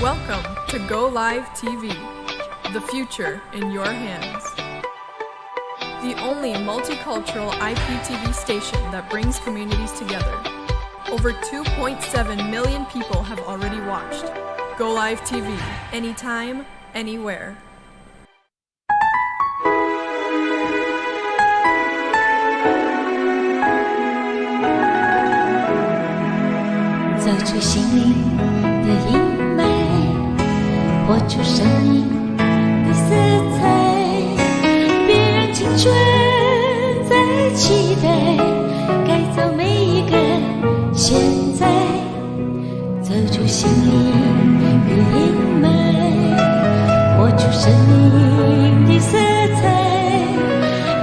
Welcome to Go Live TV, the future in your hands. The only multicultural IPTV station that brings communities together. Over 2.7 million people have already watched. Go Live TV, anytime, anywhere. 走出心灵的阴霾，活出生命的色彩，别让青春再期待，改造每一个现在。走出心灵的阴霾，活出生命的色彩，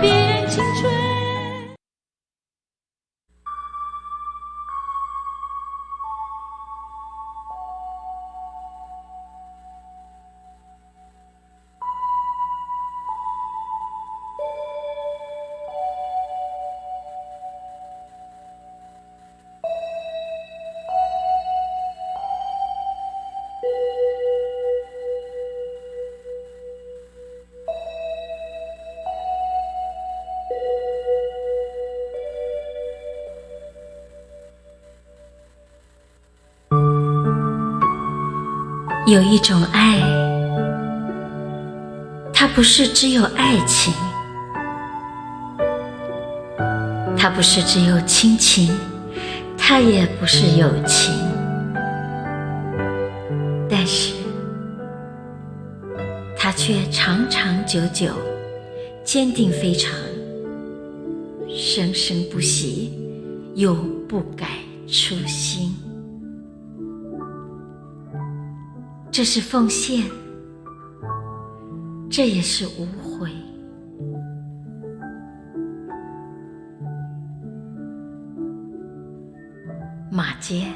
别让青春。有一种爱，它不是只有爱情，它不是只有亲情，它也不是友情，但是它却长长久久，坚定非常，生生不息，又不改初心。这是奉献，这也是无悔。马街，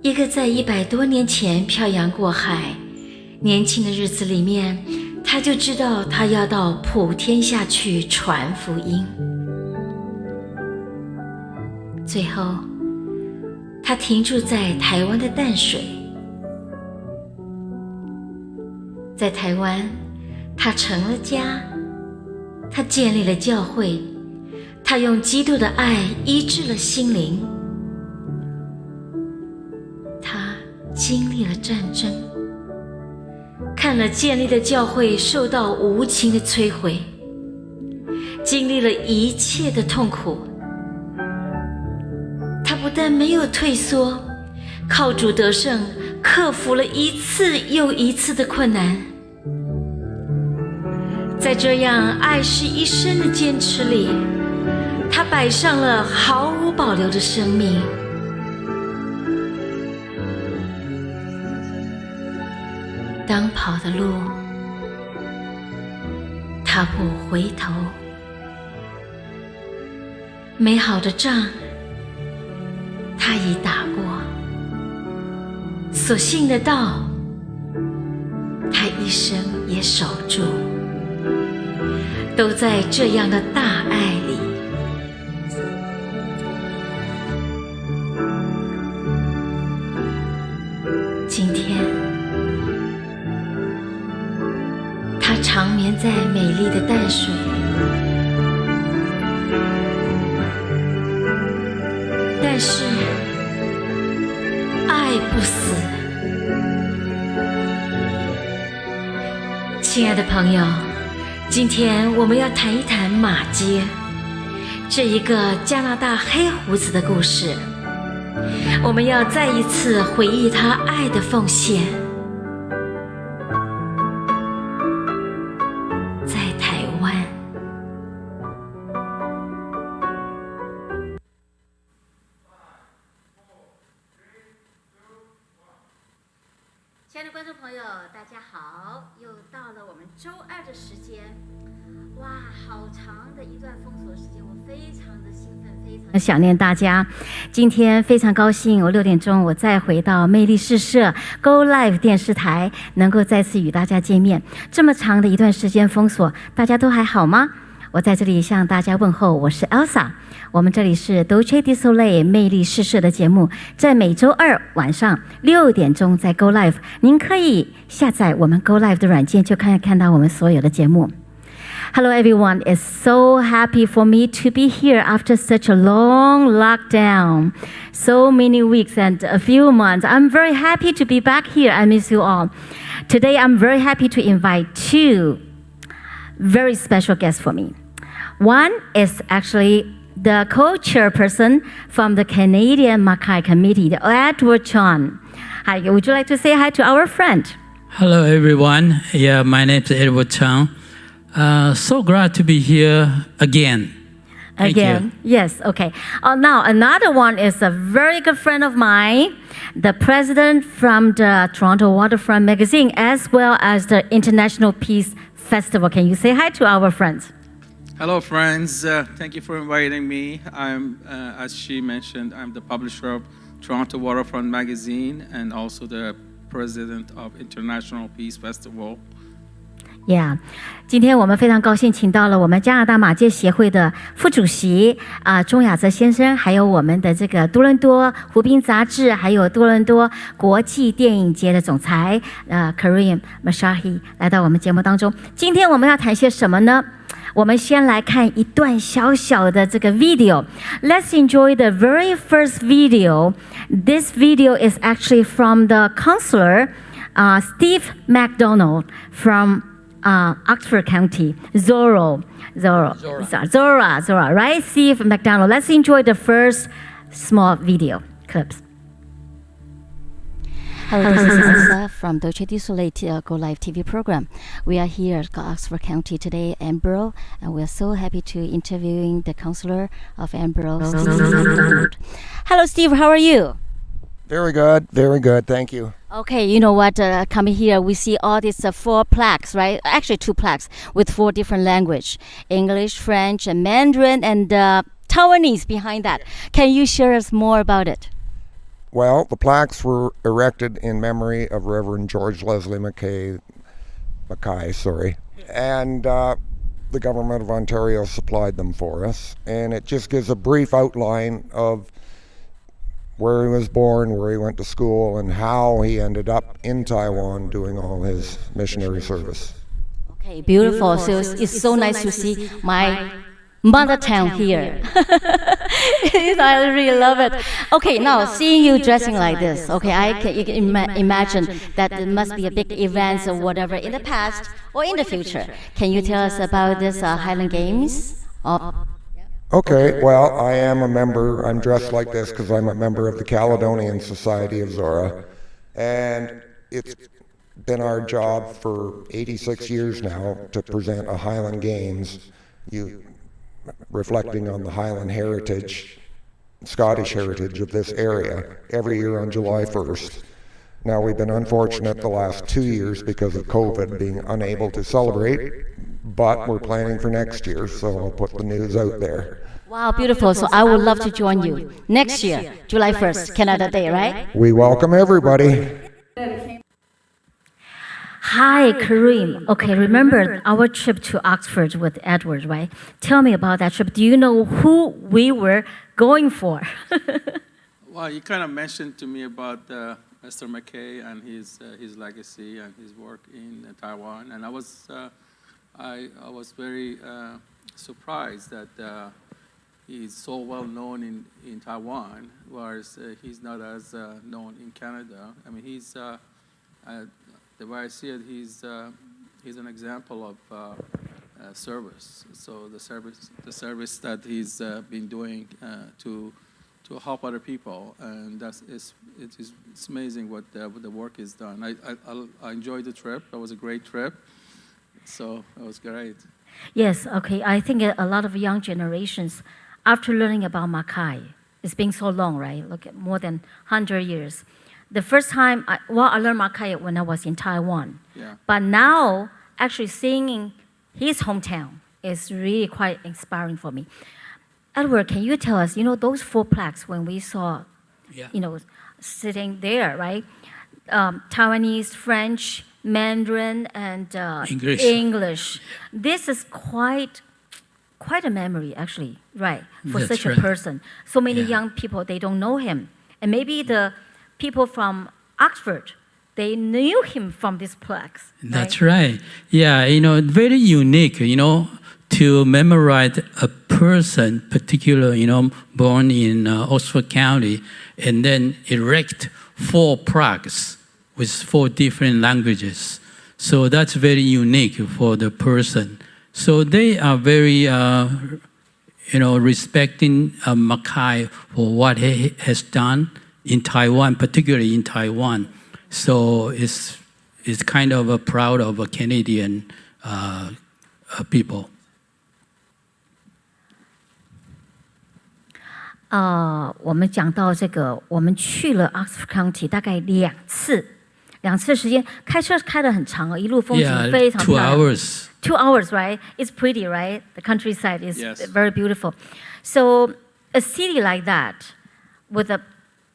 一个在100多年前漂洋过海，年轻的日子里面，他就知道他要到普天下去传福音。最后，他停驻在台湾的淡水。在台湾，他成了家，他建立了教会，他用基督的爱医治了心灵，他经历了战争，看了建立的教会受到无情的摧毁，经历了一切的痛苦。他不但没有退缩，靠主得胜，克服了一次又一次的困难。在这样爱是一生的坚持里，他摆上了毫无保留的生命。当跑的路，他不回头；美好的仗，他已打过；所信的道，他一生也守住。都在这样的大爱里。今天，他长眠在美丽的淡水，但是爱不死。亲爱的朋友，今天我们要谈一谈马街，这一个加拿大黑胡子的故事。我们要再一次回忆他爱的奉献。在台湾，亲爱的观众朋友，大家好，又到了我们周二的时间。哇，好长的一段封锁时间，我非常的兴奋，非常想念大家。今天非常高兴，我6点钟我再回到魅力试社 Go Live 电视台，能够再次与大家见面。这么长的一段时间封锁，大家都还好吗？我在这里向大家问候，我是 Elsa。我们这里是 Dolce di Soleil 魅力试射的节目，在每周二晚上6点钟在 Go Live， 您可以下载我们 Go Live 的软件，就可以看到我们所有的节目。Hello everyone, it's so happy for me to be here after such a long lockdown, so many weeks and a few months. I'm very happy to be back here. I miss you all. Today I'm very happy to invite two very special guests for me. One is actually the co-chairperson from the Canadian Mackay Committee, Edward Chan. Hi, would you like to say hi to our friend? Hello, everyone. Yeah, my name is Edward Chang. So glad to be here again. Thank Again, you. yes, okay. Now, another one is a very good friend of mine, the president from the Toronto Waterfront Magazine, as well as the International Peace Festival. Can you say hi to our friends? Hello, friends. Thank you for inviting me. I'm, as she mentioned, I'm the publisher of Toronto Waterfront Magazine and also the president of International Peace Festival. Yeah， 今天我们非常高兴，请到了我们加拿大马介协会的副主席钟雅泽先生，还有我们的这个多伦多湖滨杂志，还有多伦多国际电影节的总裁Kareem Mashahi 来到我们节目当中。今天我们要谈些什么呢？我们先来看一段小小的这个 video. Let's enjoy the very first video. This video is actually from the counselor Steve McDonald from Oxford County, Zora, right? Steve McDonald. Let's enjoy the first small video clips. Hello, this is Elsa from Dolce di Soleil Go Live TV program. We are here at Oxford County today, Edinburgh, and we are so happy to interviewing the councillor of Edinburgh, Steve McDonald. Hello, Steve. How are you? Very good, thank you. Okay, you know what, coming here, we see all these 4 plaques, right? Actually 2 plaques with 4 different language, English, French, and Mandarin, and Taiwanese behind that. Can you share us more about it? Well, the plaques were erected in memory of Reverend George Leslie Mackay, and the government of Ontario supplied them for us, and it just gives a brief outline of where he was born, where he went to school, and how he ended up in Taiwan doing all his missionary service. Okay, beautiful. So it's so nice to see my mother tongue here. I really love it. Okay, now seeing you dressing like this, okay, you can imagine that it must be a big event or whatever in the past or in the future. Can you tell us about this Highland Games? Okay, well, I am a member, I'm dressed like this because I'm a member of the Caledonian Society of Zora, and it's been our job for 86 years now to present a Highland Games, reflecting on the Highland heritage, Scottish heritage of this area, every year on July 1st. Now, we've been unfortunate the last 2 years because of COVID being unable to celebrate, but we're planning for next year, so I'll put the news out there. Wow, beautiful. So I would love to join you next year, July 1st, Canada Day, right? We welcome everybody. Hi, Kareem. Okay, remember our trip to Oxford with Edward, right? Tell me about that trip. Do you know who we were going for? Well, you kind of mentioned to me about Mr. Mackay and his legacy and his work in Taiwan, and I was very surprised that he's so well known in Taiwan, whereas he's not as known in Canada. I mean, the way I see it, he's an example of service. So the service that he's been doing to help other people, and it's amazing what the work is done. I enjoyed the trip. It was a great trip. So it was great. Yes, okay. I think a lot of young generations, after learning about Mackay, it's been so long, right? Look at more than 100 years. The first time, I learned Mackay when I was in Taiwan. Yeah. But now, actually seeing in his hometown is really quite inspiring for me. Edward, can you tell us, those 4 plaques when we saw, sitting there, right? Taiwanese, French, Mandarin, and English. This is quite quite a memory, actually, right, for That's such right. a person. So many Yeah. young people, they don't know him. And maybe the people from Oxford, they knew him from this plaques. That's right. Yeah, very unique, to memorize a person, particular, born in Oxford County, and then erect 4 plaques with 4 different languages. So that's very unique for the person. So they are very, respecting Mackay for what he has done in Taiwan, particularly in Taiwan. So it's kind of proud of a Canadian people. 我们讲到这个，我们去了 Oxford County 大概2次时间，开车开得很长，一路风景 Yeah, 非常 2 漂亮。 hours. 2 hours, right? It's pretty, right? The countryside is Yes. very beautiful. So a city like that, with a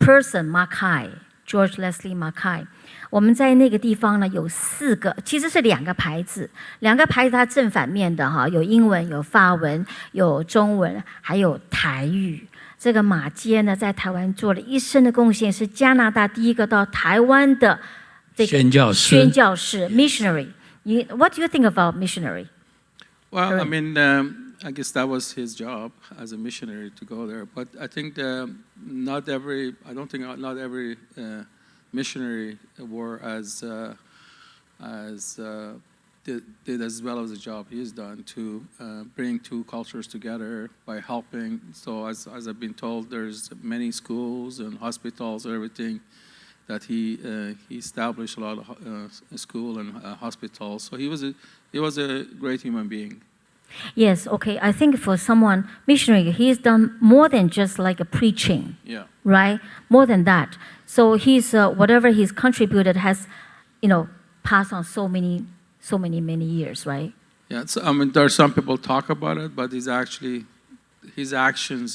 person, Mackay, George Leslie Mackay, 我们在那个地方呢有4个，其实是2个牌子，2个牌子它正反面的哈，有英文、有法文、有中文，还有台语。这个马街呢，在台湾做了一生的贡献，是加拿大第一个到台湾的这个宣教士 missionary。What do you think about missionary? Well, I mean, I guess that was his job as a missionary to go there. But I think I don't think not every missionary were did as well as the job he's done to bring 2 cultures together by helping. So as I've been told, there's many schools and hospitals and everything that he established a lot of school and hospitals. So he was a great human being. Yes, okay. I think for someone missionary, he's done more than just like a preaching. Yeah. Right? More than that. So he's whatever he's contributed has, passed on so many years, right? Yeah. So, I mean, there are some people talk about it, but his actions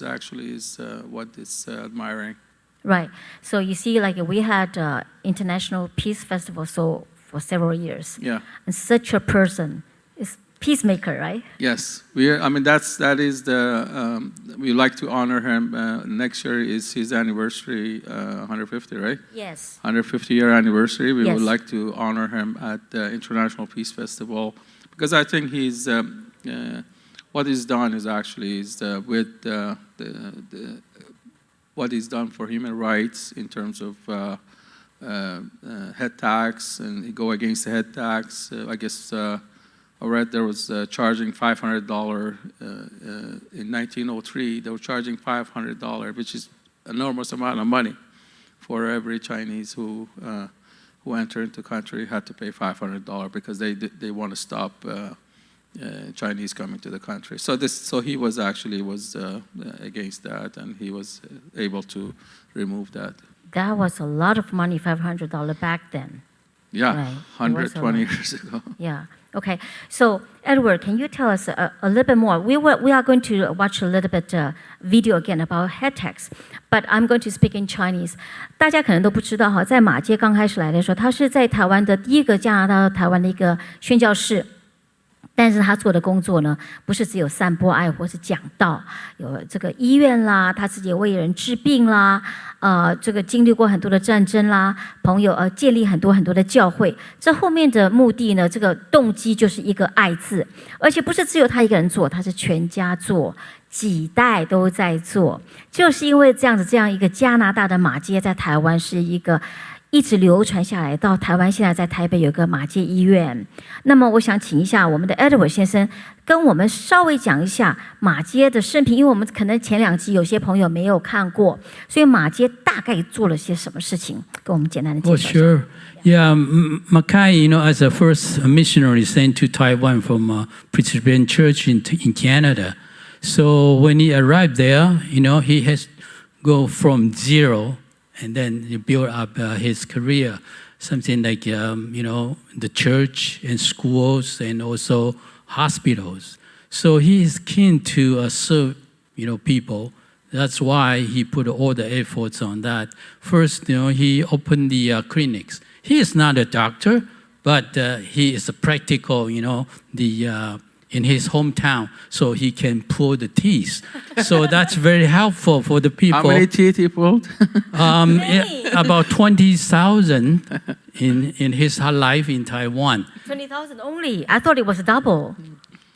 actually is what is admiring. Right. So you see, like we had International Peace Festival for several years. Yeah. And such a person is peacemaker, right? Yes. That is the we like to honor him. Next year is his anniversary, 150, right? Yes. 150-year anniversary. We Yes. would like to honor him at the International Peace Festival because I think he's what he's done is actually with what he's done for human rights in terms of head tax, and he go against the head tax. I guess I read there was charging $500 in 1903. They were charging $500, which is an enormous amount of money for every Chinese who entered into the country had to pay $500 because they want to stop Chinese coming to the country. So he was against that, and he was able to remove that. That was a lot of money, $500 back then. Yeah, Right. It was a 120 lot. years ago. Yeah. Okay. So Edward, can you tell us a little bit more? We are going to watch a little bit video again about head tax, but I'm going to speak in Chinese. 大家可能都不知道哈，在马街刚开始来的时候，他是在台湾的第一个加拿大到台湾的一个宣教士。但是他做的工作呢，不是只有散播爱或是讲道，有这个医院啦，他自己为人治病啦，这个经历过很多的战争啦，朋友建立很多的教会。这后面的目的呢，这个动机就是一个爱字，而且不是只有他一个人做，他是全家做，几代都在做。就是因为这样一个加拿大的马街在台湾是一个一直流传下来，到台湾现在在台北有个马街医院。那么我想请一下我们的 Edward 先生跟我们稍微讲一下马街的生平，因为我们可能前2集有些朋友没有看过，所以马街大概做了些什么事情，跟我们简单的介绍一下。Sure. Yeah, Mackay, as a first missionary sent to Taiwan from a Presbyterian church in Canada. So when he arrived there, he has go from zero and then he built up his career, something like, the church and schools and also hospitals. So he is keen to serve, people. That's why he put all the efforts on that. First, he opened the clinics. He is not a doctor, but he is a practical, in his hometown so he can pull the teeth. So that's very helpful for the people. How many teeth he pulled? About 20,000 in his life in Taiwan. 20,000 only. I thought it was double.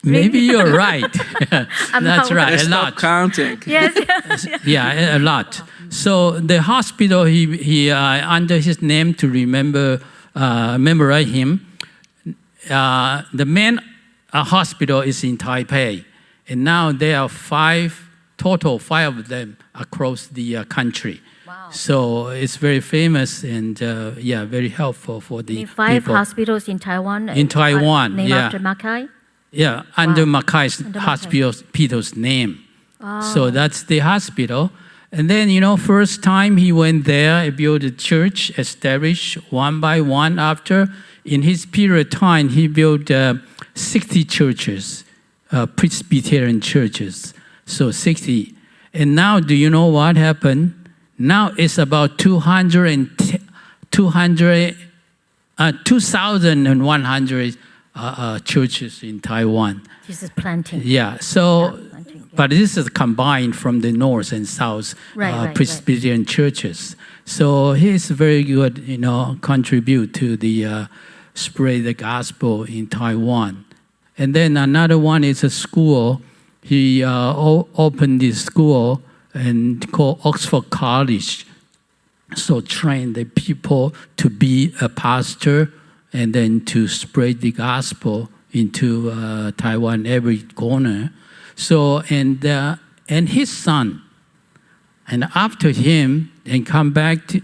Maybe you're right. That's right, Let's a stop lot. counting. Yes. Yeah, a lot. So the hospital, he under his name to memorize him. The main hospital is in Taipei, and now there are five of them across the country. Wow. So it's very famous and very helpful for the Five people. hospitals in Taiwan. In Taiwan, named yeah. after Mackay. Yeah, under Mackay's Under Mackay. hospital's name. So that's the hospital. And then, first time he went there, he built a church, established one by one. After, in his period of time, he built 60 churches, Presbyterian churches. So 60. And now, do you know what happened? Now it's about 2,100 churches in Taiwan. This is planting. Yeah, so, planting, yeah. but this is combined from the north and south Right. Presbyterian churches. So he's very good, contribute to the spread the gospel in Taiwan. And then another one is a school. He opened this school and called Oxford College. So train the people to be a pastor and then to spread the gospel into Taiwan every corner. So and his son, and after him, and come back to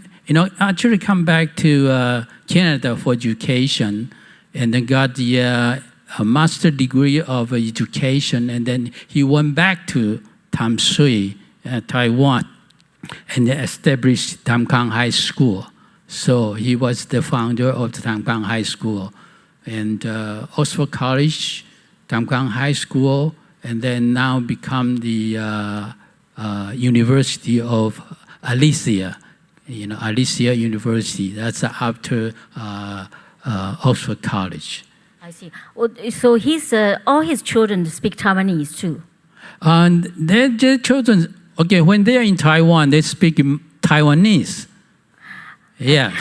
Canada for education, and then got the a master degree of education, and then he went back to Tam Sui, Taiwan, and established Tam Kang High School. So he was the founder of the Tam Kang High School, and Oxford College, Tam Kang High School, and then now become the University of Alicia, Alicia University. That's after Oxford College. I see. Well, so all his children speak Taiwanese too. And their children, when they are in Taiwan, they speak Taiwanese. Yeah,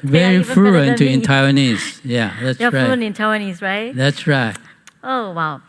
very even better fluent than in me. Taiwanese. Yeah, that's They're fluent right. in Taiwanese, right? That's right. Oh, wow.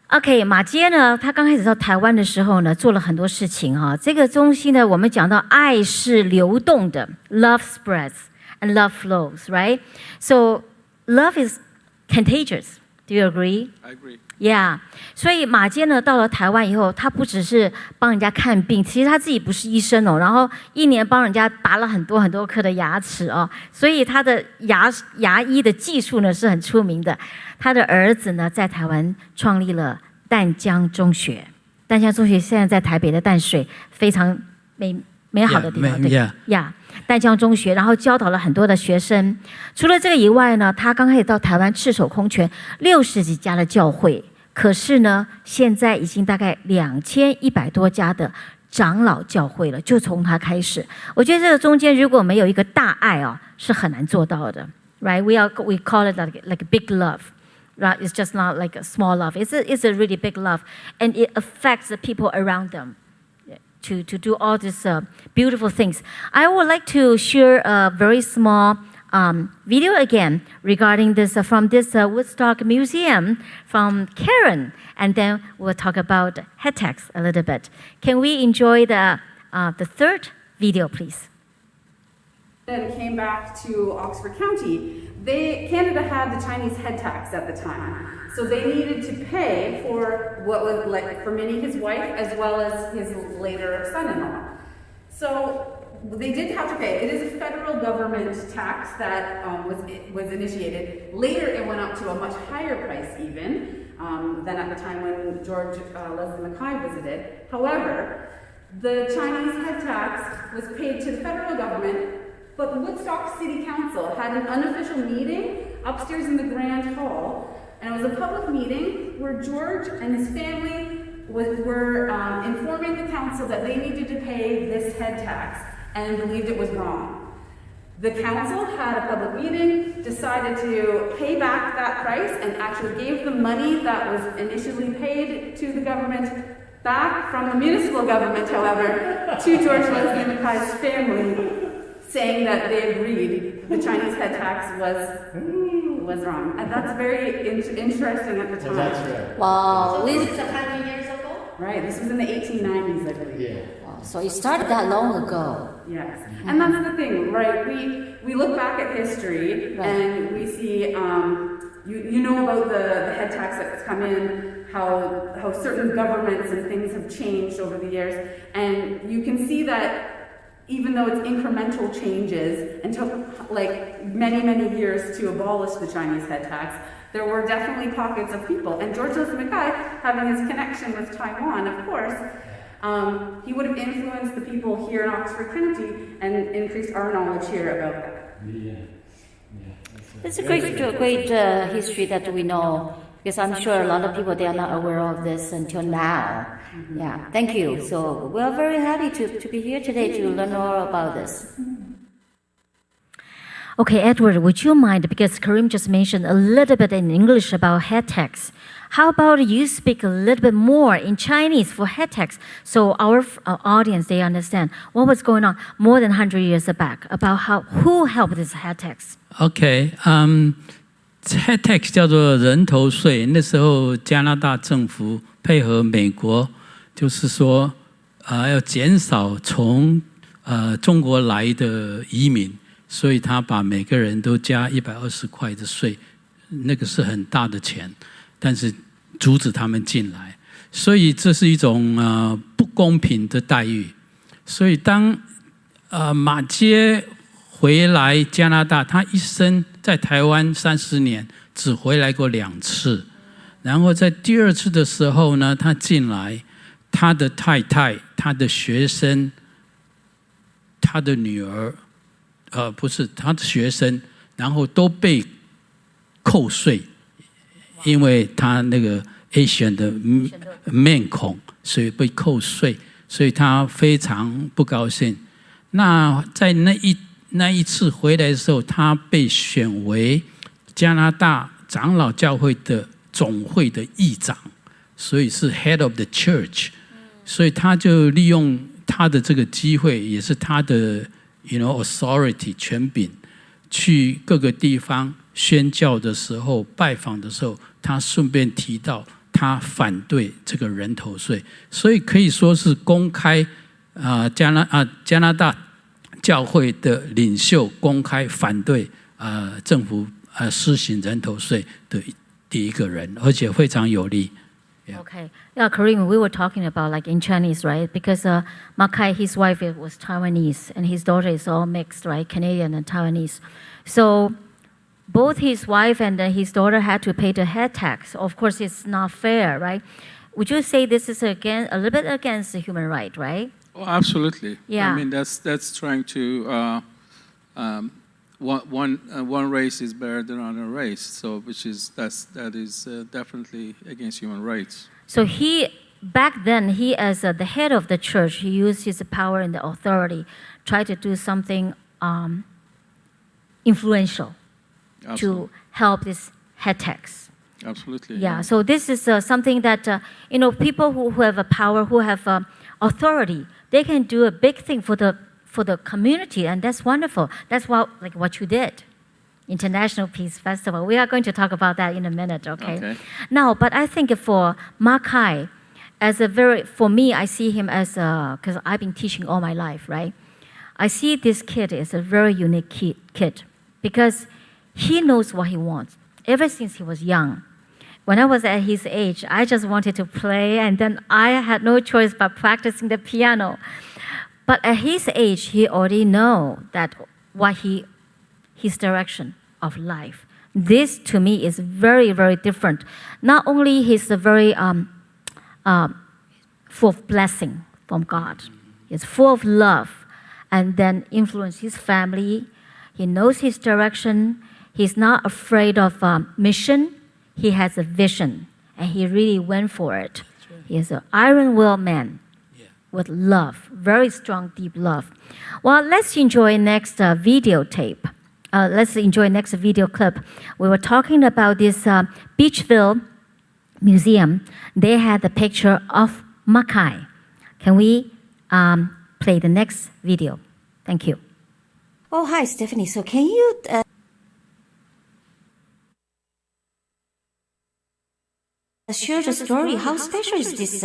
OK， 马街呢，他刚开始到台湾的时候呢，做了很多事情哈。这个中心呢，我们讲到爱是流动的 ，love spreads and love flows, right? So love is contagious. Do you agree? I agree. Yeah. 所以马街呢，到了台湾以后，他不只是帮人家看病，其实他自己不是医生哦，然后一年帮人家拔了很多颗的牙齿哦，所以他的牙医的技术呢是很出名的。他的儿子呢，在台湾创立了淡江中学。淡江中学现在在台北的淡水，非常美好的地方，对呀，淡江中学，然后教导了很多的学生。除了这个以外呢，他刚开始到台湾赤手空拳，60几家的教会。可是呢，现在已经大概2100多家的长老教会了，就从他开始。我觉得这个中间如果没有一个大爱哦，是很难做到的。Right? We call it like a big love. Right? It's just not like a small love. It's a really big love, and it affects the people around them to do all these beautiful things. I would like to share a very small video again regarding this from this Woodstock Museum from Karen, and then we'll talk about head tags a little bit. Can we enjoy the third video, please? And came back to Oxford County. Canada had the Chinese head tax at the time, so they needed to pay for what was like for Minnie, his wife, as well as his later son-in-law. So they did have to pay. It is a federal government tax that was initiated. Later, it went up to a much higher price even than at the time when George Leslie Mackay visited. However, the Chinese head tax was paid to the federal government, but Woodstock City Council had an unofficial meeting upstairs in the Grand Hall, and it was a public meeting where George and his family were informing the council that they needed to pay this head tax and believed it was wrong. The council had a public meeting, decided to pay back that price and actually gave the money that was initially paid to the government back from the municipal government, however, to George Leslie Mackay's family, saying that they agreed the Chinese head tax was wrong. And that's very interesting at the time. That's right. Wow. So this is 100 years ago? Right, this was in the 1890s, I believe. Yeah. So it started that long ago. Yes, and that's the thing, right? We look back at history and we see, you know about the head tax that's come in, how certain governments and things have changed over the years, and you can see that even though it's incremental changes and took like many, many years to abolish the Chinese head tax, there were definitely pockets of people. And George Leslie Mackay, having his connection with Taiwan, of course, he would have influenced the people here in Oxford County and increased our knowledge here about that. It's a great history that we know, because I'm sure a lot of people, they are not aware of this until now. Yeah, thank you. So we are very happy to be here today to learn more about this. Okay, Edward, would you mind, because Karim just mentioned a little bit in English about head tax. How about you speak a little bit more in Chinese for head tax, so our audience, they understand what was going on more than 100 years back, about who helped this head tax? OK， head tax 叫做人头税。那时候加拿大政府配合美国，就是说要减少从中国来的移民，所以他把每个人都加120块的税，那个是很大的钱，但是阻止他们进来，所以这是一种不公平的待遇。所以当马偕回来加拿大，他一生在台湾30年只回来过2次，然后在第2次的时候呢，他进来，他的太太、他的学生、他的女儿，不是他的学生，然后都被扣税，因为他那个 Asian 的面孔，所以被扣税，所以他非常不高兴。那在那一次回来的时候，他被选为加拿大长老教会的总会的议长，所以是 Head of the Church， 所以他就利用他的这个机会，也是他的 authority 权柄，去各个地方宣教的时候、拜访的时候，他顺便提到他反对这个人头税，所以可以说是公开加拿大教会的领袖公开反对政府施行人头税的第一个人，而且非常有力。Okay. Yeah, Karim, we were talking about like in Chinese, right? Because Mackay, his wife was Taiwanese, and his daughter is all mixed, right? Canadian and Taiwanese. So both his wife and his daughter had to pay the head tax. Of course, it's not fair, right? Would you say this is a little bit against the human right, right? Oh, absolutely. Yeah. I mean, that's trying to one race is better than another race. So, that is definitely against human rights. So back then, he as the head of the church, he used his power and the authority, tried to do something influential. Absolutely. To help this head tax. Absolutely. Yeah, so this is something that, people who have a power, who have authority, they can do a big thing for the community, and that's wonderful. That's what you did. International Peace Festival. We are going to talk about that in a minute, okay? Now, but I think for Mackay, for me, I see him as because I've been teaching all my life, right? I see this kid as a very unique kid because he knows what he wants ever since he was young. When I was at his age, I just wanted to play, and then I had no choice but practicing the piano. But at his age, he already know that his direction of life. This, to me, is very, very different. Not only he's very full of blessing from God, he's full of love, and then influence his family. He knows his direction. He's not afraid of mission. He has a vision, and he really went for it. Right. He is an iron-willed man with love, very strong, deep love. Well, let's enjoy next videotape. let's enjoy next video clip. We were talking about this Beachville Museum. They had the picture of Mackay. Can we play the next video? Thank you. Oh, hi, Stephanie. So can you share the story? How special is this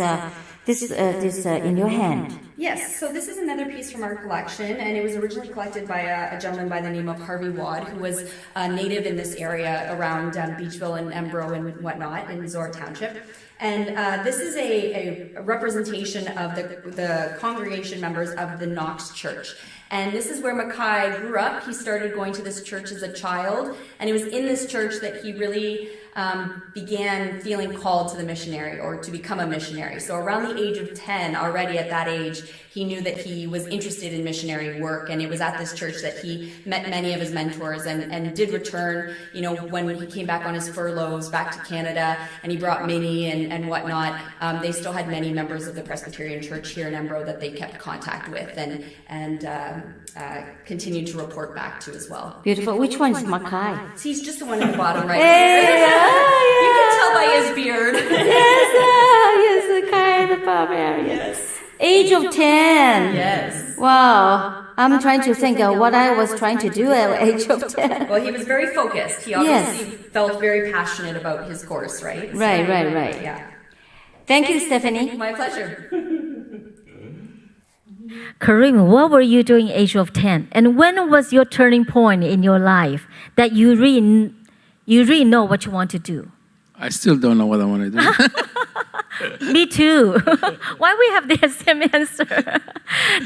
in your hand? Yes, so this is another piece from our collection, and it was originally collected by a gentleman by the name of Harvey Wad, who was a native in this area around Beachville and Embro and whatnot in Zora Township. And this is a representation of the congregation members of the Knox Church. And this is where Mackay grew up. He started going to this church as a child, and it was in this church that he really began feeling called to the missionary, or to become a missionary. So around the age of 10, already at that age, he knew that he was interested in missionary work, and it was at this church that he met many of his mentors and did return, when he came back on his furloughs back to Canada, and he brought Minnie and whatnot. They still had many members of the Presbyterian Church here in Embro that they kept contact with and continued to report back to as well. Beautiful. Which one is Mackay? He's just the one at the bottom right here. You can tell by his beard. Yes, Mackay at the bottom area. Yes. Age of 10. Yes. Wow. I'm trying to think of what I was trying to do at age of 10. Well, he was very focused. He obviously felt very passionate about his course, right? Right. Yeah. Thank you, Stephanie. My pleasure. Karim, what were you doing age of 10? And when was your turning point in your life that you really know what you want to do? I still don't know what I want to do. Me too. Why we have the same answer?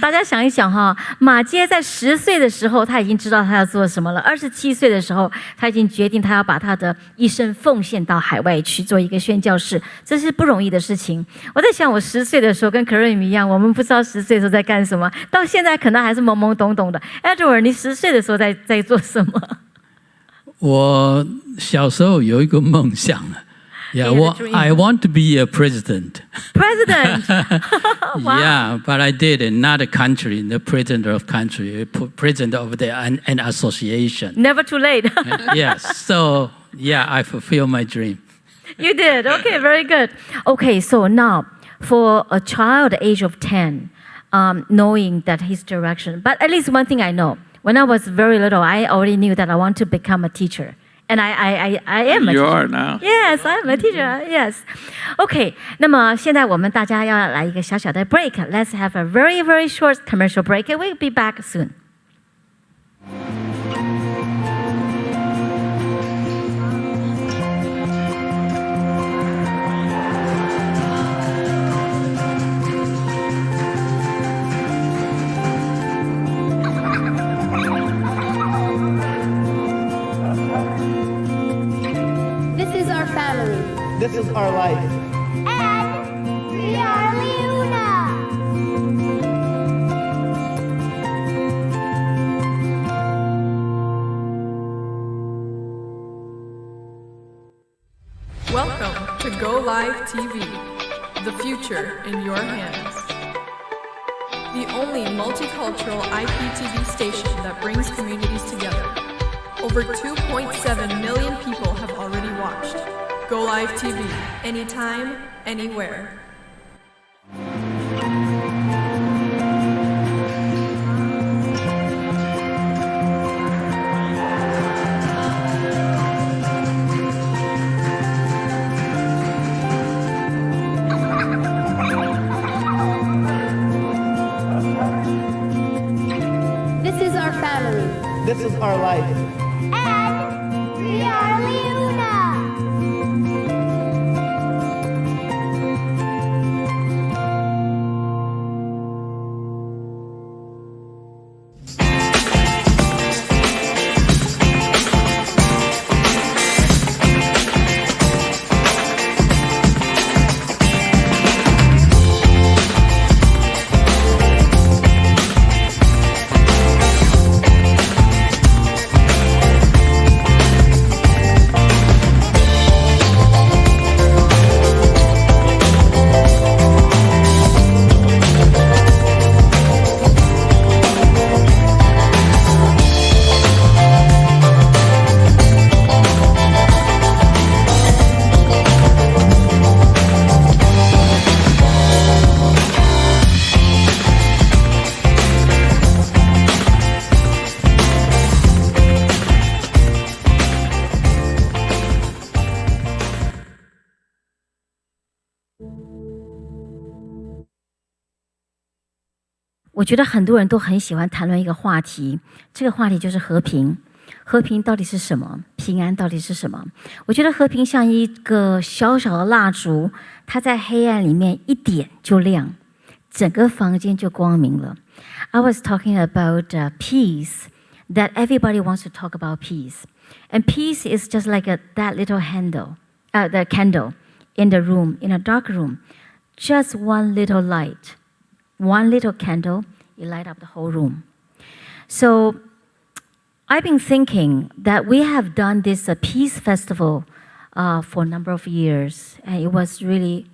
大家想一想哈，马街在10岁的时候，他已经知道他要做什么了。27岁的时候，他已经决定他要把他的一生奉献到海外去做一个宣教士，这是不容易的事情。我在想，我10岁的时候跟 Karim 一样，我们不知道10岁的时候在干什么，到现在可能还是懵懵懂懂的。Edward， 你10岁的时候在做什么？我小时候有一个梦想。Yeah, well, I want to be a president. President? Wow. Yeah, but I did it, not a country, the president of country, president of an association. Never too late. Yes, so yeah, I fulfilled my dream. You did? Okay, very good. Okay, so now, for a child age of 10, knowing that his direction, but at least one thing I know, when I was very little, I already knew that I want to become a teacher. And I am a teacher. You are now. Yes, I'm a teacher. Yes. Okay. 那么现在我们大家要来一个小小的 break. Let's have a very, very short commercial break. And we'll be back soon. This is our life. And we are Leuna. Welcome to Go Live TV, the future in your hands. The only multicultural IPTV station that brings communities together. Over 2.7 million people have already watched. Go Live TV, anytime, anywhere. This is our family. This is our life. And we are Leuna. 我觉得很多人都很喜欢谈论一个话题，这个话题就是和平。和平到底是什么？平安到底是什么？我觉得和平像一个小小的蜡烛，它在黑暗里面一点就亮，整个房间就光明了。I was talking about peace, that everybody wants to talk about peace. And peace is just like that little the candle in the room, in a dark room. Just one little light, one little candle, it light up the whole room. So I've been thinking that we have done this peace festival for a number of years, and it was really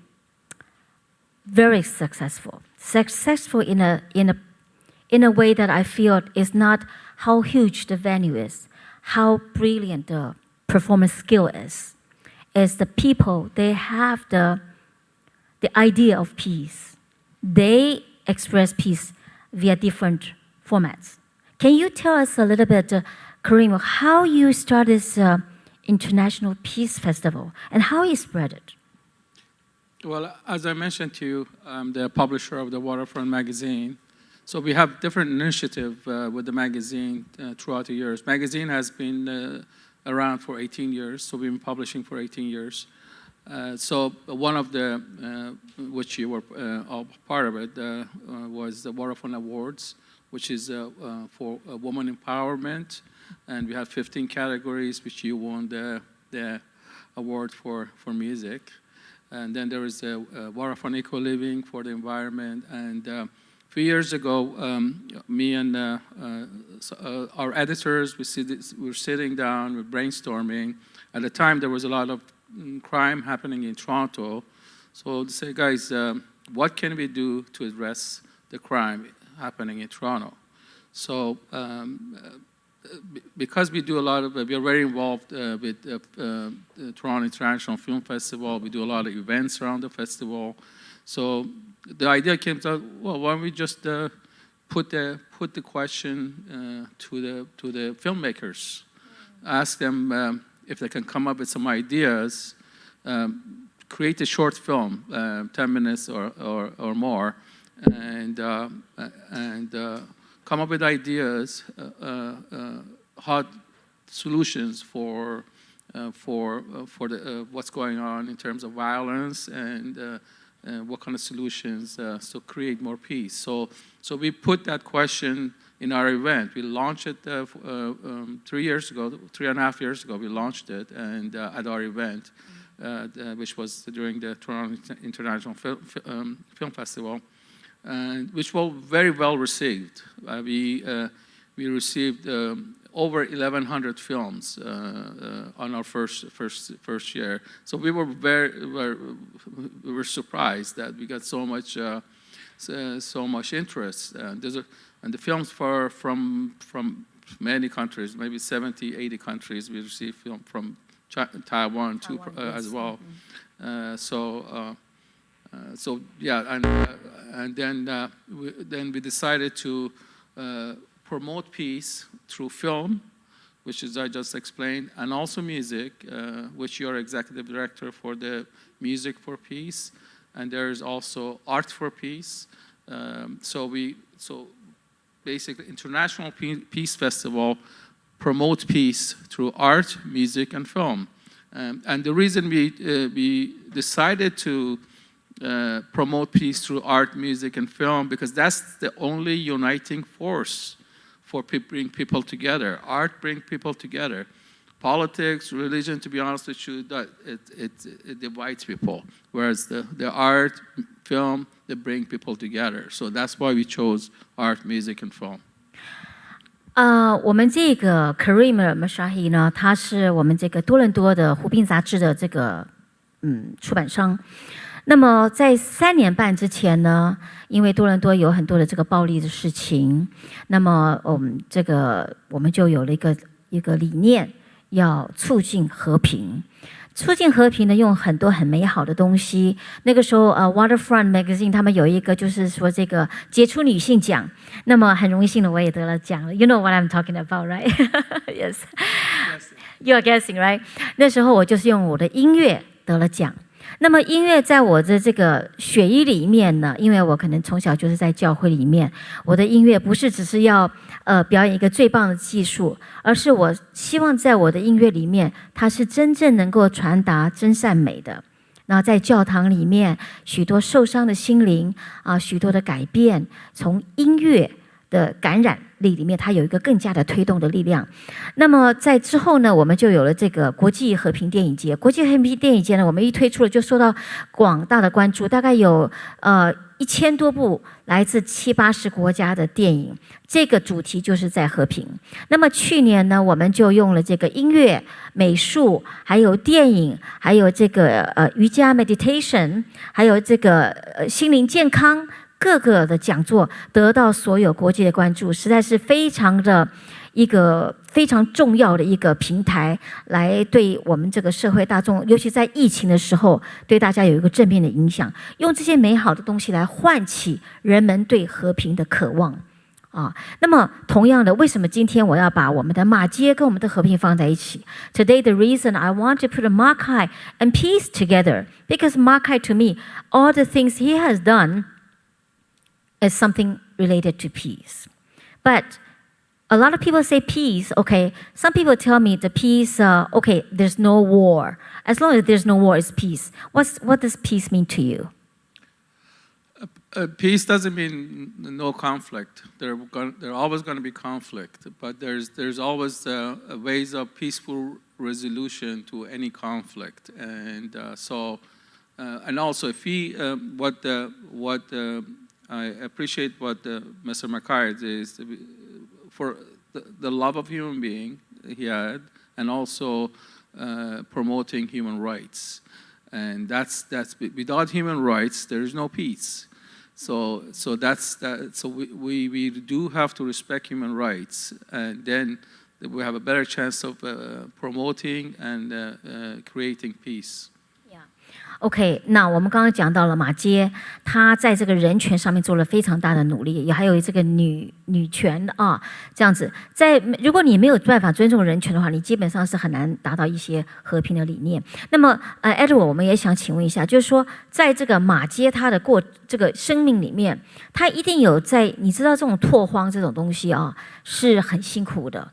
very successful. Successful in a way that I feel is not how huge the venue is, how brilliant the performance skill is. It's the people, they have the idea of peace. They express peace via different formats. Can you tell us a little bit, Kareem, how you started this International Peace Festival and how you spread it? Well, as I mentioned to you, I'm the publisher of the Waterfront magazine. So we have different initiatives with the magazine throughout the years. Magazine has been around for 18 years, so we've been publishing for 18 years. So one of the, which you were all part of it, was the Waterfront Awards, which is for women empowerment. And we have 15 categories, which you won the award for music. And then there is a Waterfront Eco Living for the environment. And a few years ago, me and our editors, we were sitting down, we're brainstorming. At the time, there was a lot of crime happening in Toronto. So to say, guys, what can we do to address the crime happening in Toronto? So because we do a lot of, we are very involved with the Toronto International Film Festival. We do a lot of events around the festival. So the idea came to, well, why don't we just put the question to the filmmakers, ask them if they can come up with some ideas, create a short film, 10 minutes or more, and come up with ideas, hot solutions for what's going on in terms of violence and what kind of solutions to create more peace. So we put that question in our event. We launched it 3 years ago, 3.5 years ago. We launched it and at our event, which was during the Toronto International Film Festival. Which was very well received. We received over 1,100 films on our first year. So we were we were surprised that we got so much interest. And the films from many countries, maybe 70, 80 countries. We received film from Taiwan too, as well. So yeah, and then we decided to promote peace through film, which is I just explained, and also music, which you're executive director for the Music for Peace, and there is also Art for Peace. So basically, International Peace Festival promotes peace through art, music, and film. And the reason we decided to promote peace through art, music, and film, because that's the only uniting force for bring people together. Art brings people together. Politics, religion, to be honest with you, it divides people. Whereas the art, film, they bring people together. So that's why we chose art, music, and film. 我们这个 Kareem Mashahi 呢，他是我们这个多伦多的湖滨杂志的这个出版商。那么在3年半之前呢，因为多伦多有很多的这个暴力的事情，那么我们就有了一个理念，要促进和平。促进和平呢，用很多很美好的东西。那个时候Waterfront Magazine 他们有一个就是说这个杰出女性奖，那么很荣幸的我也得了奖了。You know what I'm talking about, right? Yes. You are guessing, right? 那时候我就是用我的音乐得了奖。那么音乐在我的这个血液里面呢，因为我可能从小就是在教会里面，我的音乐不是只是要表演一个最棒的技术，而是我希望在我的音乐里面，它是真正能够传达真善美的。然后在教堂里面，许多受伤的心灵许多的改变，从音乐的感染力里面，它有一个更加的推动的力量。那么在之后呢，我们就有了这个国际和平电影节。国际和平电影节呢，我们一推出了就受到广大的关注，大概有1000多部来自70-80国家的电影。这个主题就是在和平。那么去年呢，我们就用了这个音乐、美术，还有电影，还有这个瑜伽 meditation， 还有这个心灵健康。各个的讲座得到所有国际的关注，实在是非常的一个非常重要的一个平台，来对我们这个社会大众，尤其在疫情的时候，对大家有一个正面的影响。用这些美好的东西来唤起人们对和平的渴望那么同样的，为什么今天我要把我们的马街跟我们的和平放在一起 ？Today the reason I want to put Makai and peace together, because Makai to me, all the things he has done is something related to peace. But a lot of people say peace, okay. Some people tell me the peace, okay, there's no war. As long as there's no war, it's peace. What does peace mean to you? Peace doesn't mean no conflict. There always going to be conflict, but there's always ways of peaceful resolution to any conflict. And and also, if I appreciate what Mr. Mackay is for the love of human being he had, and also promoting human rights. And that's without human rights, there is no peace. So that's that. So we do have to respect human rights, and then we have a better chance of promoting and creating peace. OK， 那我们刚刚讲到了马街，他在这个人权上面做了非常大的努力，也还有这个女权这样子。如果你没有办法尊重人权的话，你基本上是很难达到一些和平的理念。那么Edward， 我们也想请问一下，就是说，在这个马街他的这个生命里面，他一定有你知道这种拓荒这种东西是很辛苦的。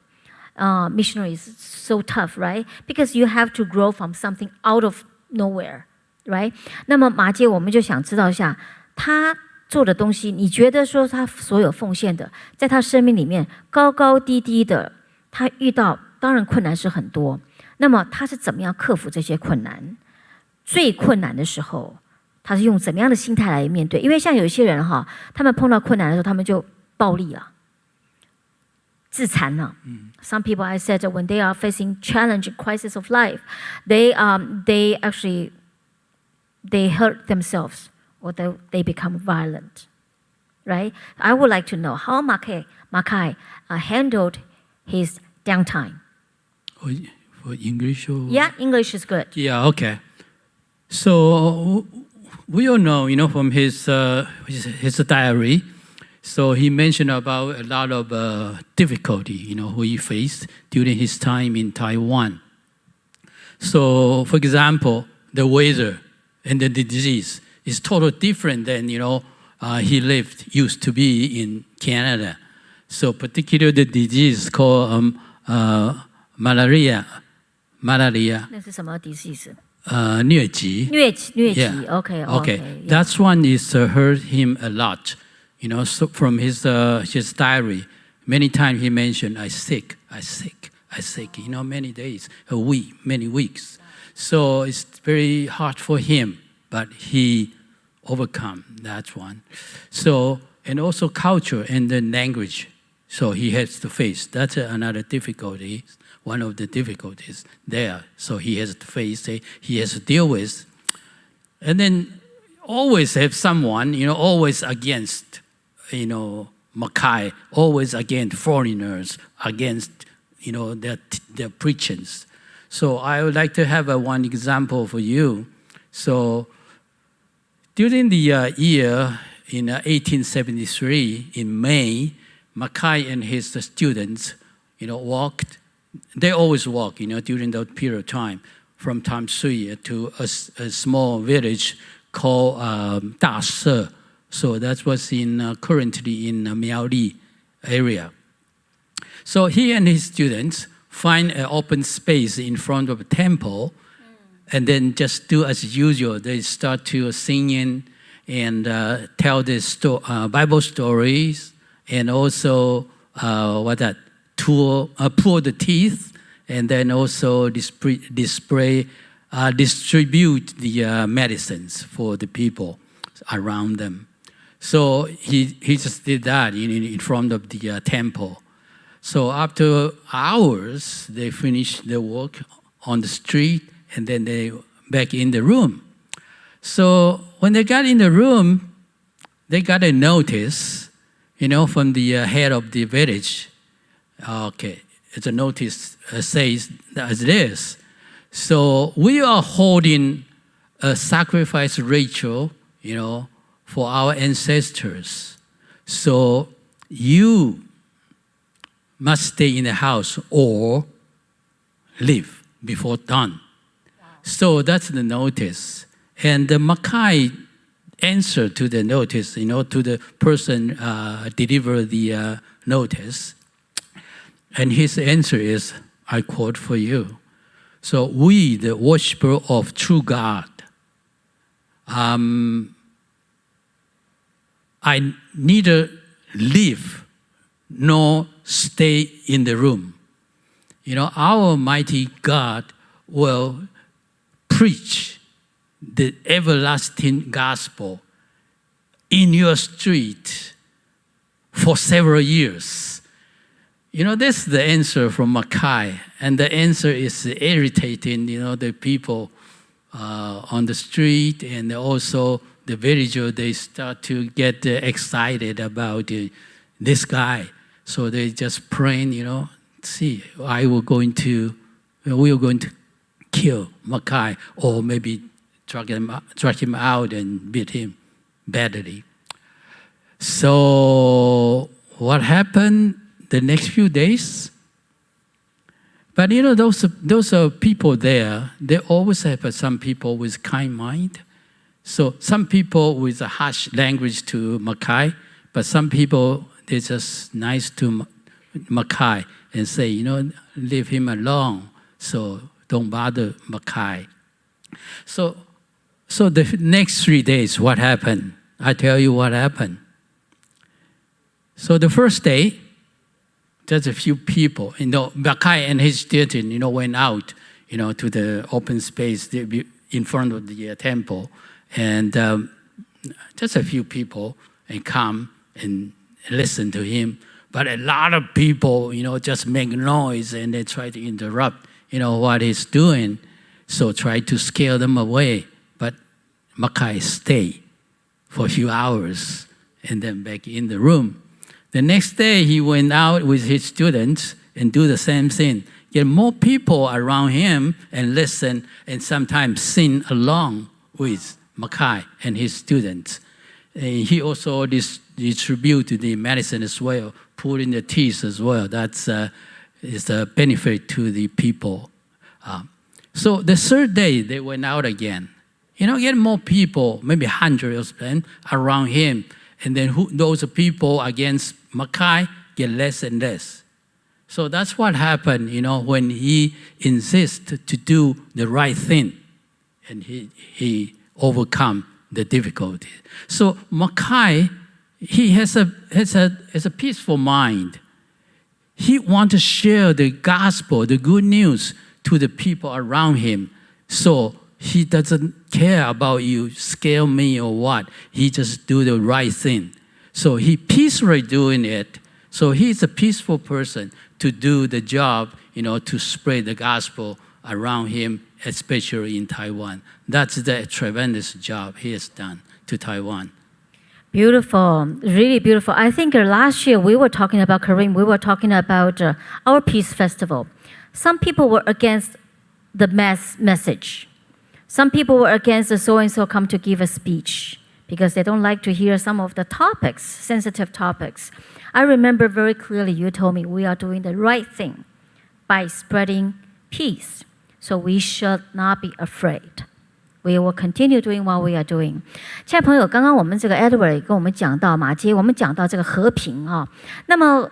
Missionary is so tough, right? Because you have to grow from something out of nowhere.Right？ 那么马街，我们就想知道一下他做的东西，你觉得说他所有奉献的，在他生命里面高高低低的，他遇到当然困难是很多。那么他是怎么样克服这些困难？最困难的时候，他是用怎么样的心态来面对？因为像有些人他们碰到困难的时候，他们就暴力了，自残了。Some people I said that when they are facing challenge, crisis of life, they hurt themselves or they become violent, right? I would like to know how Makai handled his downtime. For English? Or? Yeah, English is good. Yeah, okay. So we all know, from his diary. So he mentioned about a lot of difficulty, who he faced during his time in Taiwan. So, for example, the weather and the disease is totally different than he used to be in Canada. So particularly the disease called malaria. 那是什么 disease? 疟疾. Yeah. Okay. Yeah. That's one is hurt him a lot. So from his diary, many times he mentioned, I sick. Many days, a week, many weeks. So it's very hard for him, but he overcome that one. So, and also culture and the language. So he has to face. That's another difficulty, one of the difficulties there. So he has to face, he has to deal with. And then always have someone, always against, Mackay, always against foreigners, against, their preachings. So I would like to have one example for you. So during the year in 1873, in May, Mackay and his students, walked. They always walk, during that period of time, from Tamsui to a small village called Dolce. So that was currently in Miaoli area. So he and his students find an open space in front of a temple, and then just do as usual. They start to singing and tell the Bible stories, and also pull the teeth, and then also distribute the medicines for the people around them. So he just did that in front of the temple. So after hours, they finished the work on the street, and then they back in the room. So when they got in the room, they got a notice, from the head of the village. Okay, it's a notice says as this. So we are holding a sacrifice ritual, for our ancestors. So you must stay in the house or leave before dawn. Wow. So that's the notice. And the Mackay answered to the notice, to the person deliver the notice. And his answer is, I quote for you. So we, the worshiper of true God, I neither leave nor stay in the room. Our mighty God will preach the everlasting gospel in your street for several years. This is the answer from Mackay, and the answer is irritating, the people on the street, and also the villager, they start to get excited about this guy. So they just praying, see, we are going to kill Mackay, or maybe drag him out and beat him badly. So what happened the next few days? But those are people there. They always have some people with kind mind. So some people with a harsh language to Mackay, but some people, they're just nice to Mackay and say, leave him alone. So don't bother Mackay. So the next 3 days, what happened? I tell you what happened. So the first day, just a few people, Mackay and his student, went out, to the open space in front of the temple. And just a few people and come and listen to him. But a lot of people, just make noise and they try to interrupt, what he's doing. So try to scare them away. But Mackay stayed for a few hours and then back in the room. The next day, he went out with his students and do the same thing. Get more people around him and listen and sometimes sing along with Mackay and his students. He also distributed the medicine as well, put in the teeth as well. That's is a benefit to the people. So the third day, they went out again. Get more people, maybe hundreds of them around him. And then those people against Mackay get less and less. So that's what happened, when he insists to do the right thing. And he overcome the difficulty. So Mackay, he has a peaceful mind. He wants to share the gospel, the good news, to the people around him. So he doesn't care about you, scare me or what. He just do the right thing. So he peacefully doing it. So he's a peaceful person to do the job, to spread the gospel around him, especially in Taiwan. That's the tremendous job he has done to Taiwan. Beautiful, really beautiful. I think last year we were talking about, Kareem, we were talking about our Peace Festival. Some people were against the message. Some people were against the so-and-so come to give a speech because they don't like to hear some of the topics, sensitive topics. I remember very clearly you told me we are doing the right thing by spreading peace. So we should not be afraid. We will continue doing what we are doing. 亲爱的朋友，刚刚我们这个 Edward 也跟我们讲到马偕，我们讲到这个和平啊。那么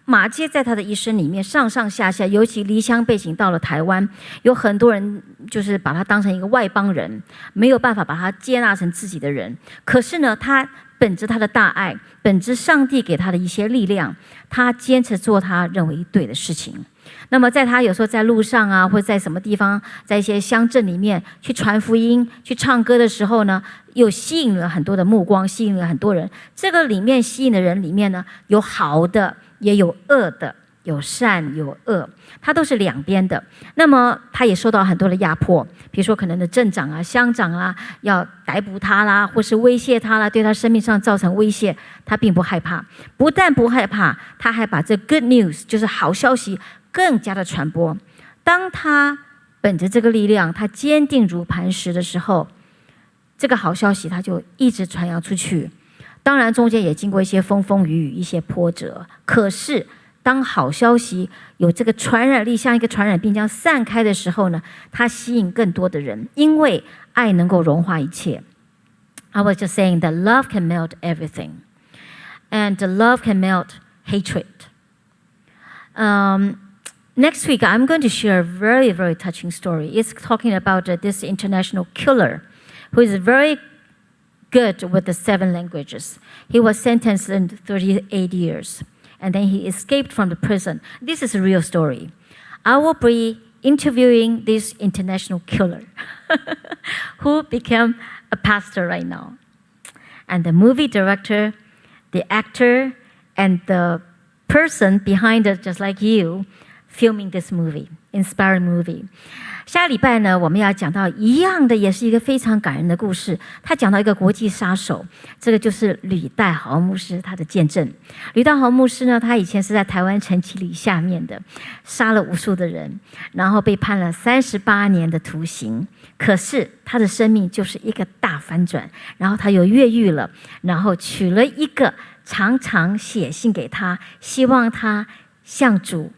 马偕在他的一生里面上上下下，尤其离乡背井到了台湾，有很多人就是把他当成一个外邦人，没有办法把他接纳成自己的人。可是呢，他本着他的大爱，本着上帝给他的一些力量，他坚持做他认为对的事情。那么在他有时候在路上啊，或者在什么地方，在一些乡镇里面去传福音、去唱歌的时候呢，又吸引了很多的目光，吸引了很多人。这个里面吸引的人里面呢，有好的，也有恶的，有善有恶，它都是两边的。那么他也受到很多的压迫，比如说可能的镇长啊、乡长啊要逮捕他啦，或是威胁他啦，对他生命上造成威胁，他并不害怕。不但不害怕，他还把这 good news 就是好消息更加的传播。当他本着这个力量，他坚定如磐石的时候，这个好消息他就一直传扬出去。当然中间也经过一些风风雨雨，一些波折，可是当好消息有这个传染力，像一个传染病这样散开的时候呢，它吸引更多的人，因为爱能够融化一切。I was just saying that love can melt everything, and love can melt hatred. Next week, I'm going to share a very, very touching story. It's talking about this international killer who is very good with the 7 languages. He was sentenced in 38 years, and then he escaped from the prison. This is a real story. I will be interviewing this international killer who became a pastor right now. And the movie director, the actor, and the person behind it, just like you, filming this movie, inspiring movie. 下个礼拜呢，我们要讲到一样的，也是一个非常感人的故事。他讲到一个国际杀手，这个就是吕代豪牧师他的见证。吕代豪牧师呢，他以前是在台湾陈其礼下面的，杀了无数的人，然后被判了38年的徒刑。可是他的生命就是一个大反转，然后他又越狱了，然后娶了一个常常写信给他，希望他向主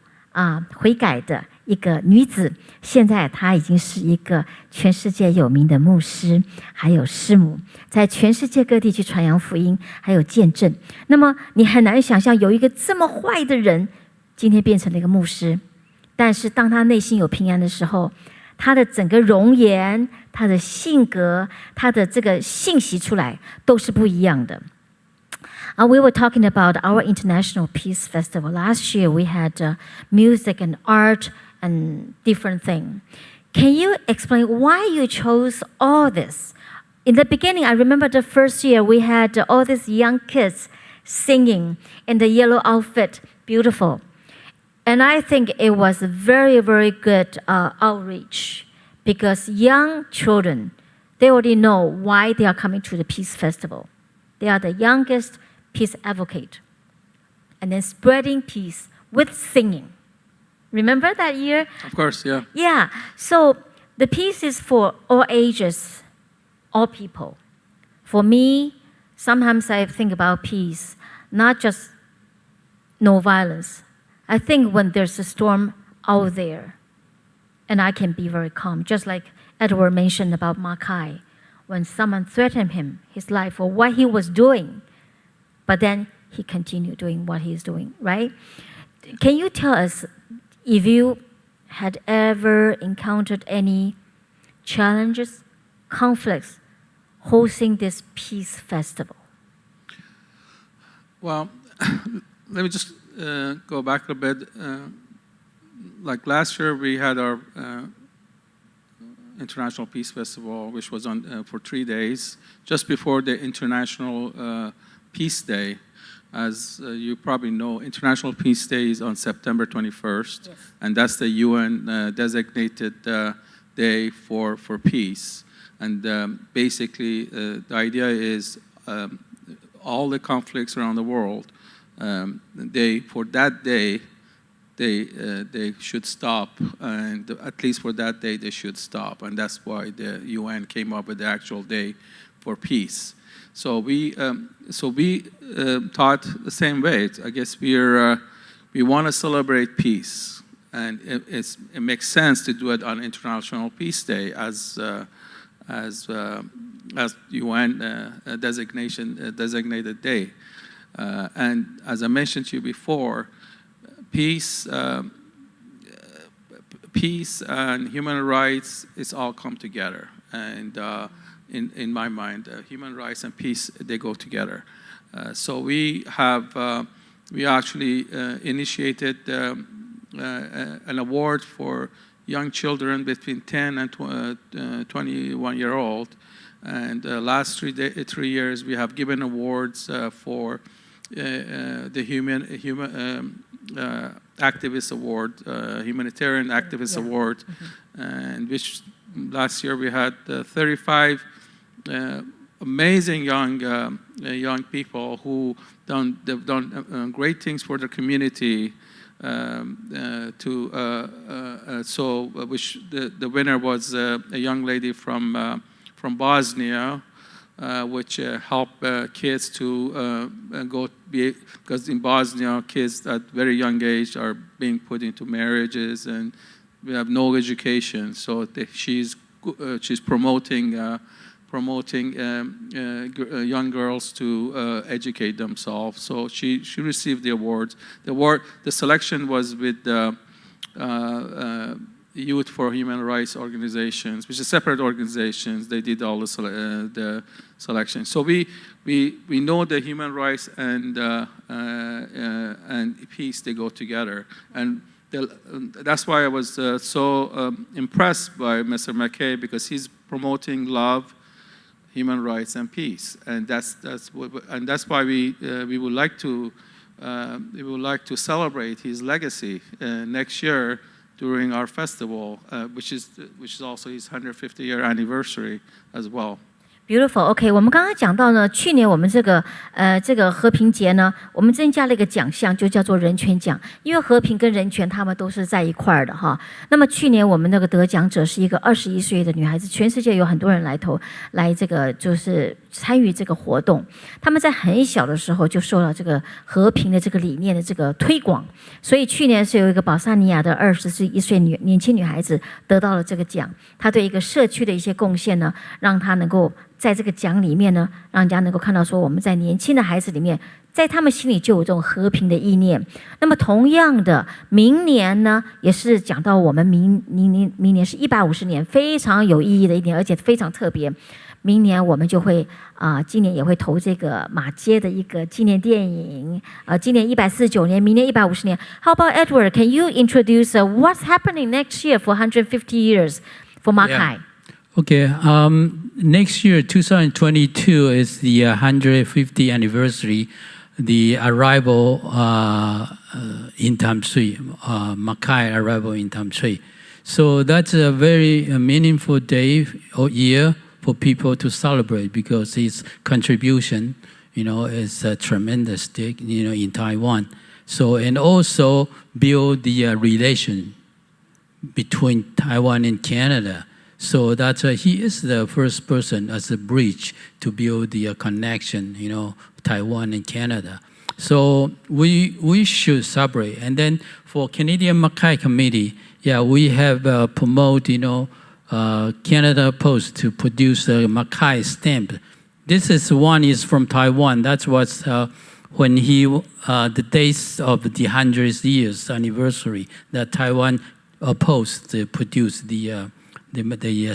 悔改的一个女子。现在她已经是一个全世界有名的牧师，还有师母，在全世界各地去传扬福音，还有见证。那么你很难想象有一个这么坏的人，今天变成了一个牧师。但是当他内心有平安的时候，他的整个容颜、他的性格、他的这个信息出来都是不一样的。We were talking about our International Peace Festival. Last year we had music and art and different things. Can you explain why you chose all this? In the beginning, I remember the first year we had all these young kids singing in the yellow outfit, beautiful. And I think it was a very, very good outreach because young children, they already know why they are coming to the Peace Festival. They are the youngest peace advocate, and then spreading peace with singing. Remember that year? Of course, yeah. Yeah. So the peace is for all ages, all people. For me, sometimes I think about peace, not just no violence. I think when there's a storm out there, and I can be very calm, just like Edward mentioned about Makai, when someone threatened him, his life, or what he was doing, but then he continued doing what he's doing, right? Can you tell us if you had ever encountered any challenges, conflicts, hosting this peace festival? Well, let me just go back a bit. Like last year, we had our International Peace Festival, which was on for 3 days, just before the International Peace Day. As you probably know, International Peace Day is on September 21st, yes. And that's the UN designated day for peace. And basically, the idea is all the conflicts around the world, for that day, they should stop, and at least for that day they should stop, and that's why the UN came up with the actual day for peace. So we thought the same way. I guess we want to celebrate peace, and it makes sense to do it on International Peace Day as UN designated day. And as I mentioned to you before, peace and human rights, it's all come together. And in my mind, human rights and peace, they go together. So we actually initiated an award for young children between 10 and 21-year-old. And last 3 years, we have given awards for the activist award, humanitarian activist award, and which last year we had 35 amazing young people who they've done great things for their community. Which the winner was a young lady from Bosnia, which help kids to because in Bosnia, kids at very young age are being put into marriages and we have no education. So she's promoting young girls to educate themselves. So she received the award. The selection was with the Youth for Human Rights organizations, which is separate organizations. They did all the selection. So we know that human rights and peace, they go together. And that's why I was so impressed by Mr. McKay, because he's promoting love, human rights, and peace. And that's why we would like to celebrate his legacy next year during our festival, which is also his 150-year anniversary as well. Beautiful. OK， 我们刚刚讲到呢，去年我们这个和平节呢，我们增加了一个奖项，就叫做人权奖，因为和平跟人权他们都是在一块儿的哈。那么去年我们那个得奖者是一个21岁的女孩子，全世界有很多人来这个就是参与这个活动。他们在很小的时候就受到这个和平的这个理念的这个推广，所以去年是有一个保萨尼亚的21岁年轻女孩子得到了这个奖，她对一个社区的一些贡献呢，让她能够在这个奖里面呢，让人家能够看到说我们在年轻的孩子里面，在他们心里就有这种和平的意念。那么同样的，明年呢也是讲到我们明年是150年，非常有意义的一年，而且非常特别。明年我们就会今年也会投这个马街的一个纪念电影，今年149年，明年150年。How about Edward? Can you introduce what's happening next year for 150 years for Makai? Okay, next year, 2022, is the 150th anniversary, the arrival in Tam Sui, Makai arrival in Tam Sui. So that's a very meaningful day or year for people to celebrate, because his contribution, is tremendous, in Taiwan. So, and also build the relation between Taiwan and Canada. So that he is the first person as a bridge to build the connection, Taiwan and Canada. So we should celebrate. And then for Canadian Makai Committee, we have promote, Canada Post to produce a Makai stamp. This is from Taiwan. That was when the days of the 100th years anniversary that Taiwan Post produced the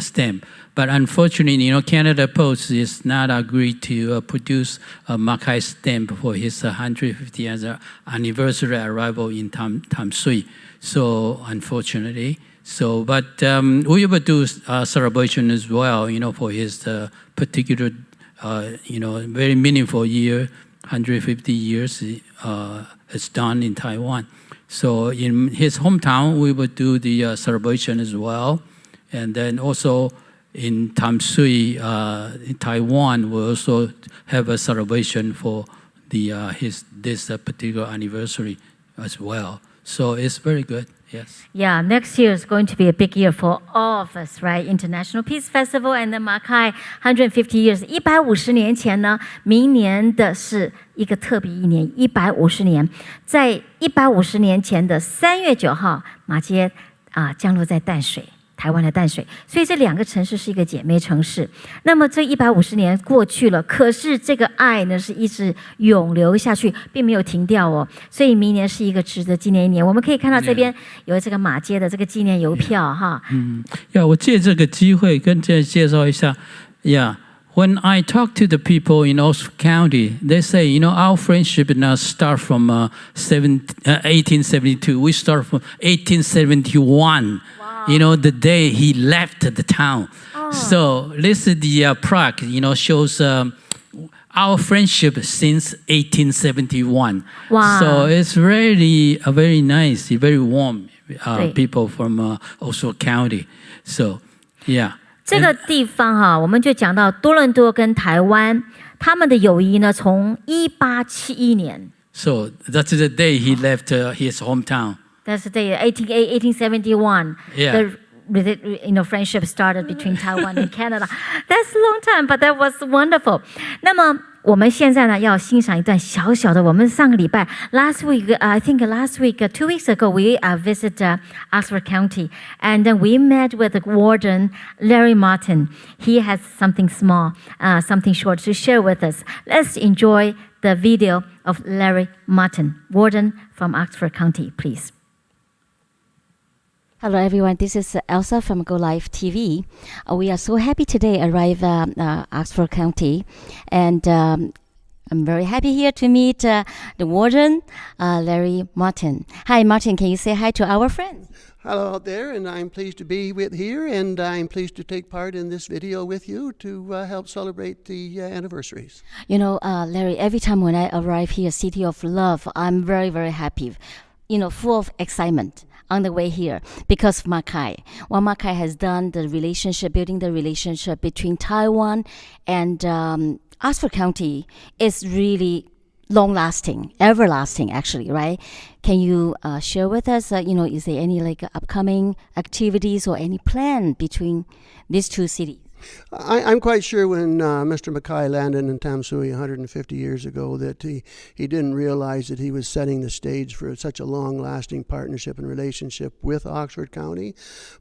stamp. But unfortunately, Canada Post is not agreed to produce a Makai stamp for his 150th anniversary arrival in Tam Sui. So unfortunately, but we will do a celebration as well, for his particular, very meaningful year, 150 years it's done in Taiwan. So in his hometown, we will do the celebration as well. And then also in Tam Sui, in Taiwan, we'll also have a celebration for this particular anniversary as well. So it's very good. Yes. Yeah, next year is going to be a big year for all of us, right? International Peace Festival and the Makai 150 years. 150年前呢，明年的是一个特别一年，150年。在150年前的3月9号，马街降落在淡水。台湾的淡水，所以这2个城市是一个姐妹城市。那么这150年过去了，可是这个爱呢是一直永流下去，并没有停掉哦。所以明年是一个值得纪念一年。我们可以看到这边有这个马街的这个纪念邮票哈。我借这个机会跟大家介绍一下。When I talk to the people in Oxford County, they say, our friendship now start from 1872. We start from 1871. The day he left the town. So this is the plaque, shows our friendship since 1871. Wow. So it's really very nice, very warm people from Oxford County. So, yeah. 这个地方哈，我们就讲到多伦多跟台湾他们的友谊呢，从1871年。So that's the day he left his hometown. That's the day, 1871. Yeah. The friendship started between Taiwan and Canada. That's a long time, but that was wonderful. 那么我们现在呢，要欣赏一段小小的。我们上个礼拜 2 weeks ago, we visited Oxford County, and then we met with the warden, Larry Martin. He has something small, something short to share with us. Let's enjoy the video of Larry Martin, warden from Oxford County, please. Hello everyone, this is Elsa from Go Live TV. We are so happy today arrive Oxford County, and I'm very happy here to meet the warden, Larry Martin. Hi Martin, can you say hi to our friends? Hello out there, and I'm pleased to be here, and I'm pleased to take part in this video with you to help celebrate the anniversaries. Larry, every time when I arrive here, City of Love, I'm very, very happy, full of excitement on the way here because of Makai. What Makai has done, building the relationship between Taiwan and Oxford County is really long-lasting, everlasting actually, right? Can you share with us, is there any upcoming activities or any plan between these two cities? I'm quite sure when Mr. Mackay landed in Tamsui 150 years ago that he didn't realize that he was setting the stage for such a long-lasting partnership and relationship with Oxford County.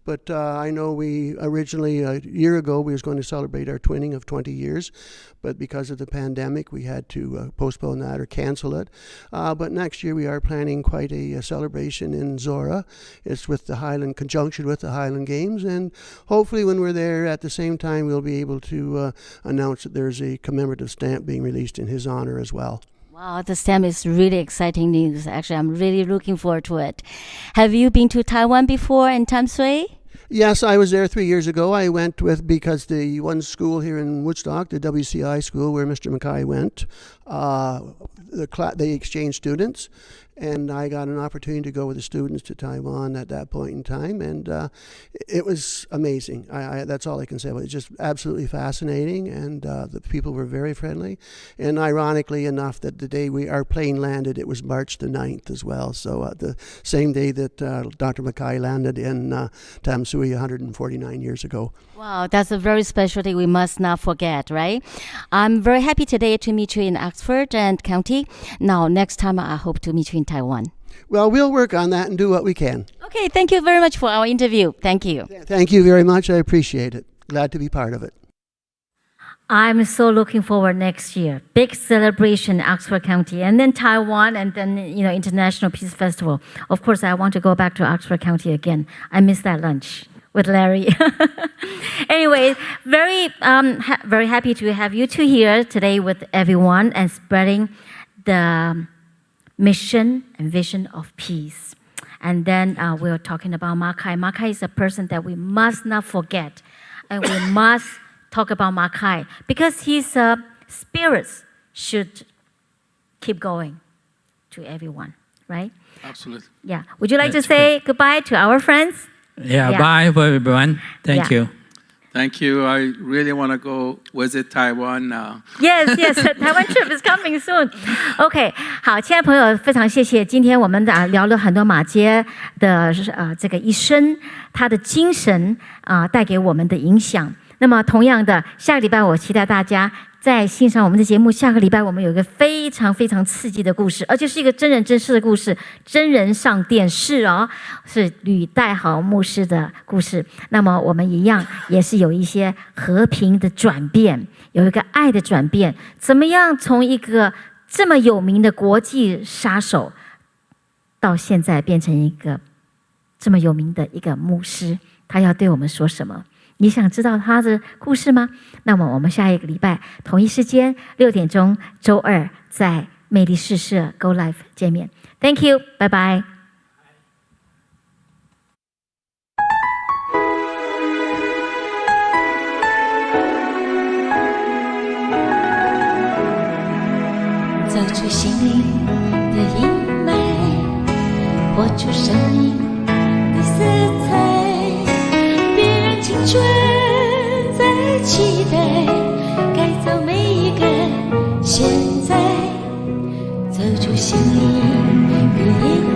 But I know we originally, a year ago, we was going to celebrate our twinning of 20 years. But because of the pandemic, we had to postpone that or cancel it. But next year, we are planning quite a celebration in Zora. It's with the Highland, conjunction with the Highland Games. And hopefully when we're there at the same time, we'll be able to announce that there's a commemorative stamp being released in his honor as well. Wow, the stamp is really exciting news. Actually, I'm really looking forward to it. Have you been to Taiwan before in Tamsui? Yes, I was there 3 years ago. I went because the one school here in Woodstock, the WCI school where Mr. Mackay went, they exchanged students, and I got an opportunity to go with the students to Taiwan at that point in time, and it was amazing. That's all I can say about it. It's just absolutely fascinating, and the people were very friendly, and ironically enough, that the day our plane landed, it was March the 9th as well, so the same day that Dr. Mackay landed in Tamsui 149 years ago. Wow, that's a very special day we must not forget, right? I'm very happy today to meet you in Oxford and County. Now, next time I hope to meet you in Taiwan. Well, we'll work on that and do what we can. Okay, thank you very much for our interview. Thank you. Thank you very much. I appreciate it. Glad to be part of it. I'm so looking forward next year. Big celebration in Oxford County, and then Taiwan, and then, International Peace Festival. Of course, I want to go back to Oxford County again. I miss that lunch with Larry. Anyway, very happy to have you two here today with everyone and spreading the mission and vision of peace. And then we were talking about Makai. Makai is a person that we must not forget, and we must talk about Makai because his spirits should keep going to everyone, right? Absolutely. Yeah. Would you like to say goodbye to our friends? Yeah, bye for everyone. Thank you. Thank you. I really want to go visit Taiwan now. Yes, yes, 台湾 trip is coming soon. OK， 好，亲爱的朋友，非常谢谢。今天我们聊了很多马偕的这个一生，他的精神带给我们的影响。那么同样的，下个礼拜我期待大家在欣赏我们的节目。下个礼拜我们有一个非常非常刺激的故事，而且是一个真人真事的故事，真人上电视哦，是吕代豪牧师的故事。那么我们一样也是有一些和平的转变，有一个爱的转变，怎么样从一个这么有名的国际杀手，到现在变成一个这么有名的一个牧师，他要对我们说什么？你想知道他的故事吗？那么我们下一个礼拜同一时间6点钟，周二在魅力试社 Go Live 见面。Thank you， 拜拜。走出心灵的阴霾，活出生命的色彩。青春在期待，改造每一个现在，走出心灵的阴